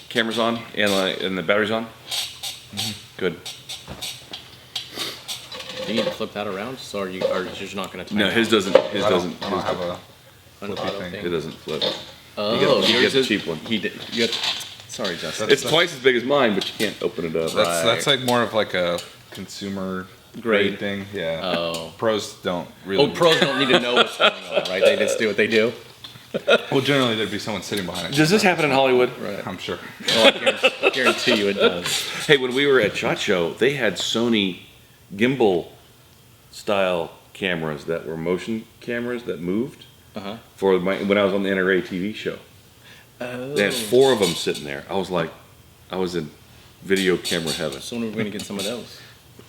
cameras on and the batteries on? Good. Do you need to flip that around? So are you just not going to? No, his doesn't. His doesn't. I don't have a An flippy auto thing. thing. It doesn't flip. Oh, you yours get the is cheap one. He did. You have, sorry, Justin. It's twice as big as mine, but you can't open it up. That's like more of like a consumer grade thing. Yeah. Oh. Pros don't really. Oh, pros don't need to know what's going on, right? They just do what they do. Well, generally there'd be someone sitting behind it. Does this happen in Hollywood? Right. I'm sure. Oh, I guarantee you it does. Hey, when we were at SHOT Show, they had Sony gimbal style cameras that were motion cameras that moved for when I was on the NRA TV show. Oh. They had 4 of them sitting there. I was like, I was in video camera heaven. So when are we going to get some of those?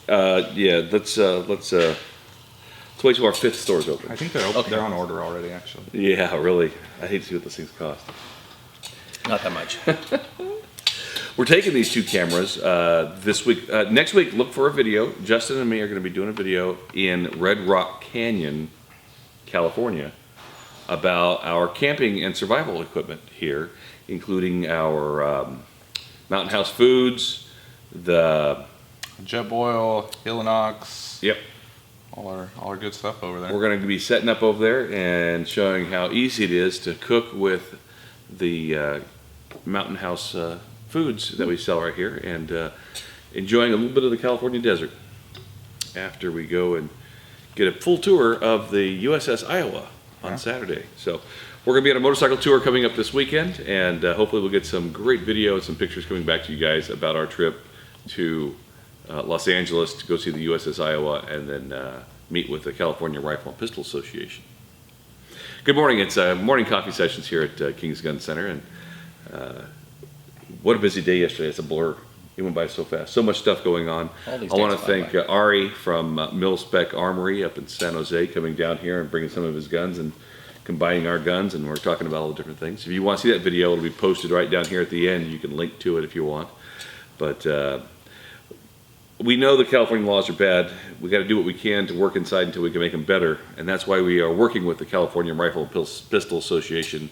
Yeah, let's wait till our 5th store's open. I think they're on order already, actually. Yeah, really. I hate to see what those things cost. Not that much. We're taking these 2 cameras this week. Next week, look for a video. Justin and me are going to be doing a video in Red Rock Canyon, California, about our camping and survival equipment here, including our Mountain House foods, the Jetboil, Hillinox. Yep. All our good stuff over there. We're going to be setting up over there and showing how easy it is to cook with the Mountain House foods that we sell right here, and enjoying a little bit of the California desert after we go and get a full tour of the USS Iowa on Saturday. So we're going to be on a motorcycle tour coming up this weekend, and hopefully we'll get some great video and some pictures coming back to you guys about our trip to Los Angeles to go see the USS Iowa, and then meet with the California Rifle and Pistol Association. Good morning. It's morning coffee sessions here at King's Gun Center, and what a busy day yesterday. It's a blur. It went by so fast. So much stuff going on. I want to thank Ari from Mil Spec Armory up in San Jose coming down here and bringing some of his guns and combining our guns, and we're talking about all the different things. If you want to see that video, it'll be posted right down here at the end. You can link to it if you want. But we know the California laws are bad. We got to do what we can to work inside until we can make them better, and that's why we are working with the California Rifle and Pistol Association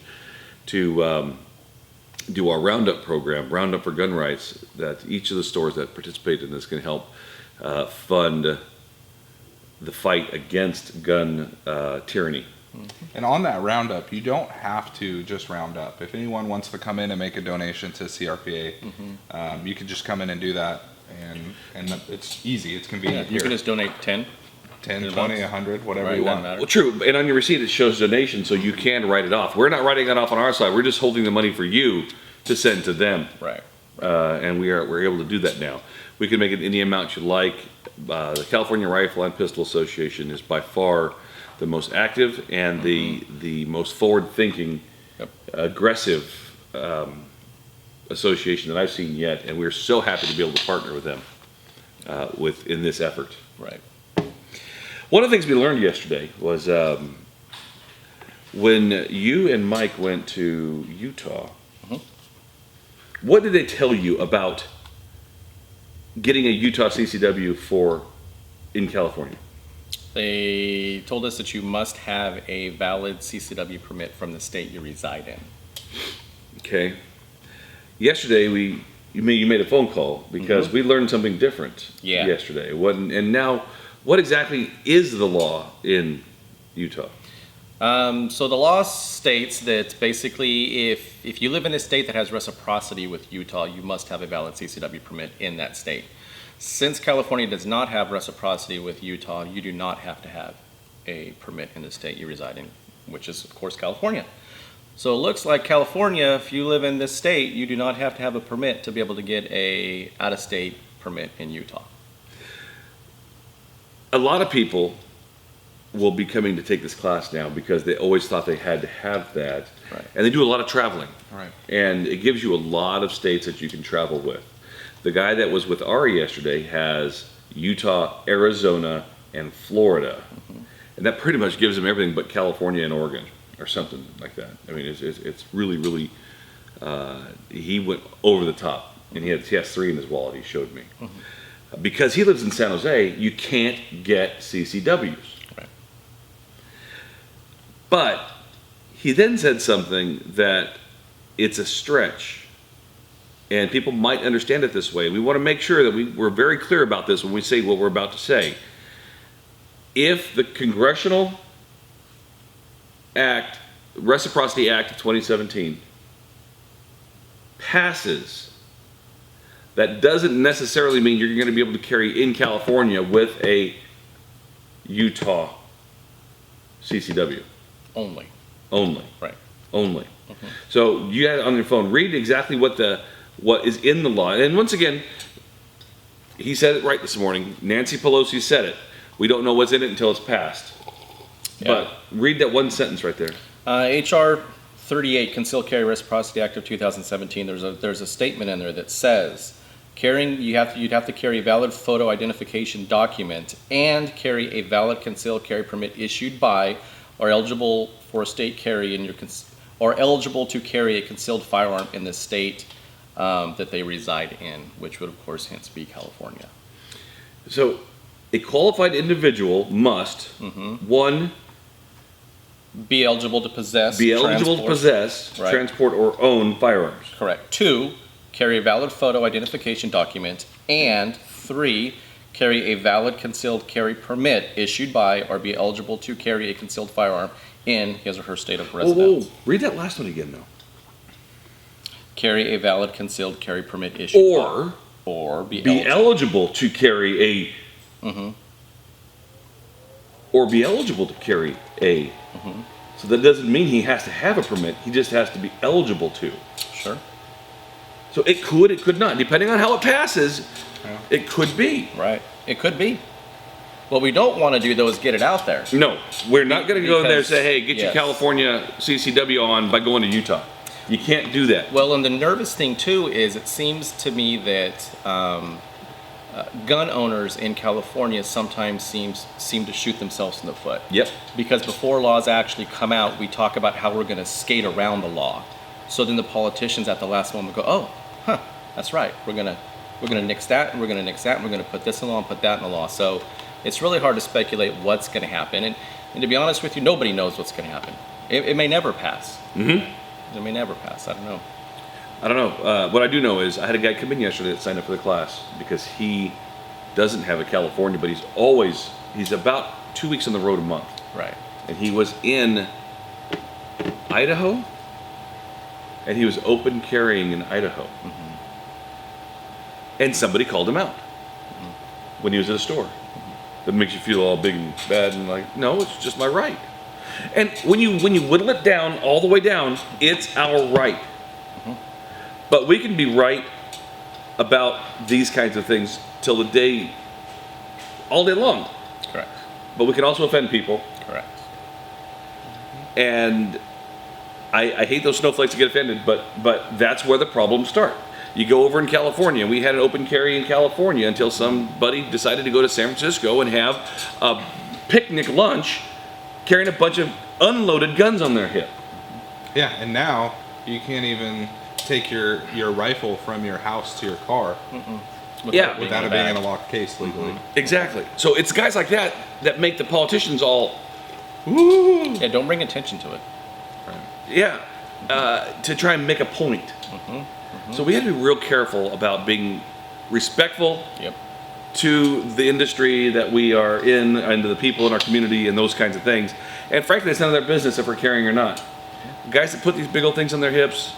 to do our Roundup program, Roundup for Gun Rights, that each of the stores that participate in this can help fund the fight against gun tyranny. And on that Roundup, you don't have to just round up. If anyone wants to come in and make a donation to CRPA, you can just come in and do that. And it's easy, it's convenient. You can just donate 10, 20, 100, whatever you want. Well, true, and on your receipt it shows donation, so you can write it off. We're not writing it off on our side, we're just holding the money for you to send to them. Right. And we're able to do that now. We can make it any amount you like. The California Rifle and Pistol Association is by far the most active and the most forward-thinking, aggressive association that I've seen yet, and we're so happy to be able to partner with them in this effort. Right. One of the things we learned yesterday was when you and Mike went to Utah, what did they tell you about getting a Utah CCW in California? They told us that you must have a valid CCW permit from the state you reside in. Okay. Yesterday you made a phone call because we learned something different yesterday. And now, what exactly is the law in Utah? So the law states that basically if you live in a state that has reciprocity with Utah, you must have a valid CCW permit in that state. Since California does not have reciprocity with Utah, you do not have to have a permit in the state you reside in, which is, of course, California. So it looks like California, if you live in this state, you do not have to have a permit to be able to get a out-of-state permit in Utah. A lot of people will be coming to take this class now because they always thought they had to have that. Right. And they do a lot of traveling. Right. And it gives you a lot of states that you can travel with. The guy that was with Ari yesterday has Utah, Arizona, and Florida. And that pretty much gives him everything but California and Oregon or something like that. I mean, it's really, really, he went over the top. And he has 3 in his wallet, he showed me. Because he lives in San Jose, you can't get CCWs. Right. But he then said something that it's a stretch and people might understand it this way. We want to make sure that we're very clear about this when we say what we're about to say. If the Congressional Act, Reciprocity Act of 2017, passes, that doesn't necessarily mean you're going to be able to carry in California with a Utah CCW. Only. Only. Right. Only. So you had it on your phone. Read exactly what is in the law. And once again, he said it right this morning. Nancy Pelosi said it. We don't know what's in it until it's passed. Yeah. But read that one sentence right there. HR 38, Concealed Carry Reciprocity Act of 2017. There's a statement in there that says you'd have to carry a valid photo identification document and carry a valid concealed carry permit issued by or eligible for a state carry in your or eligible to carry a concealed firearm in the state that they reside in, which would of course hence be California. So a qualified individual must, one, be eligible to possess, right, transport, or own firearms. Correct. 2, carry a valid photo identification document, and 3, carry a valid concealed carry permit issued by or be eligible to carry a concealed firearm in his or her state of residence. Whoa. Read that last one again, though. Carry a valid concealed carry permit issued by or be eligible to carry a or be eligible to carry a. So that doesn't mean he has to have a permit. He just has to be eligible to. Sure. So it could not. Depending on how it passes, it could be. Right. It could be. What we don't want to do, though, is get it out there. No. We're not going to go in there and say, hey, get your California CCW on by going to Utah. You can't do that. Well, and the nervous thing, too, is it seems to me that gun owners in California sometimes seem to shoot themselves in the foot. Yep. Because before laws actually come out, we talk about how we're going to skate around the law. So then the politicians at the last moment go, oh, that's right. We're gonna nix that, and we're gonna nix that, and we're gonna put this in law and put that in the law. So it's really hard to speculate what's going to happen. And to be honest with you, nobody knows what's going to happen. It may never pass. It may never pass. I don't know. I don't know. What I do know is I had a guy come in yesterday that signed up for the class because he doesn't have a California, but he's about 2 weeks on the road a month. Right. And he was in Idaho, and he was open carrying in Idaho. And somebody called him out when he was at a store. That makes you feel all big and bad and like, no, it's just my right. And when you whittle it down all the way down, it's our right. But we can be right about these kinds of things till the day, all day long. Correct. But we can also offend people. Correct. And I hate those snowflakes that get offended, but that's where the problems start. You go over in California. We had an open carry in California until somebody decided to go to San Francisco and have a picnic lunch carrying a bunch of unloaded guns on their hip. Yeah, and now you can't even take your rifle from your house to your car without it being in a locked case legally. Exactly. So it's guys like that make the politicians all, woo. Yeah, don't bring attention to it. Yeah, to try and make a point. So we have to be real careful about being respectful to the industry that we are in and to the people in our community and those kinds of things. And frankly, it's none of their business if we're carrying or not. Guys that put these big old things on their hips.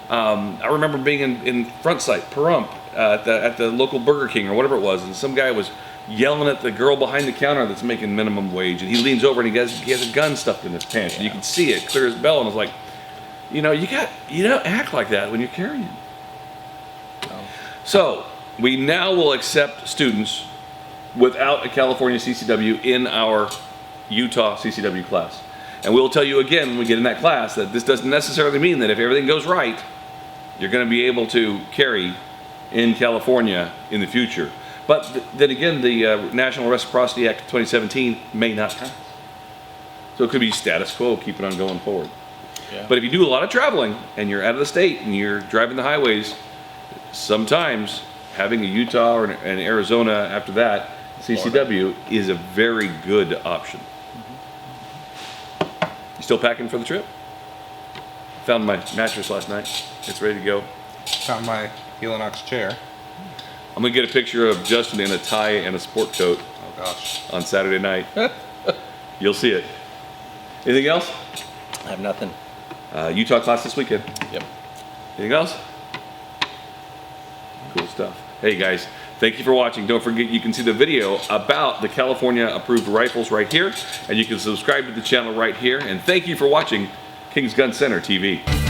I remember being in Front Sight, Pahrump, at the local Burger King or whatever it was, and some guy was yelling at the girl behind the counter that's making minimum wage, and he leans over and he has a gun stuffed in his pants, and you can see it clear as bell, and I was like, you don't act like that when you're carrying. No. So we now will accept students without a California CCW in our Utah CCW class. And we'll tell you again when we get in that class that this doesn't necessarily mean that if everything goes right, you're going to be able to carry in California in the future. But then again, the National Reciprocity Act of 2017 may not pass. So it could be status quo, keep it on going forward. Yeah. But if you do a lot of traveling and you're out of the state and you're driving the highways, sometimes having a Utah or an Arizona after that CCW is a very good option. You still packing for the trip? Found my mattress last night. It's ready to go. Found my Helinox chair. I'm gonna get a picture of Justin in a tie and a sport coat Oh gosh. on Saturday night. You'll see it. Anything else? I have nothing. Utah class this weekend. Yep. Anything else? Cool stuff. Hey guys, thank you for watching. Don't forget you can see the video about the California approved rifles right here, and you can subscribe to the channel right here. And thank you for watching King's Gun Center TV.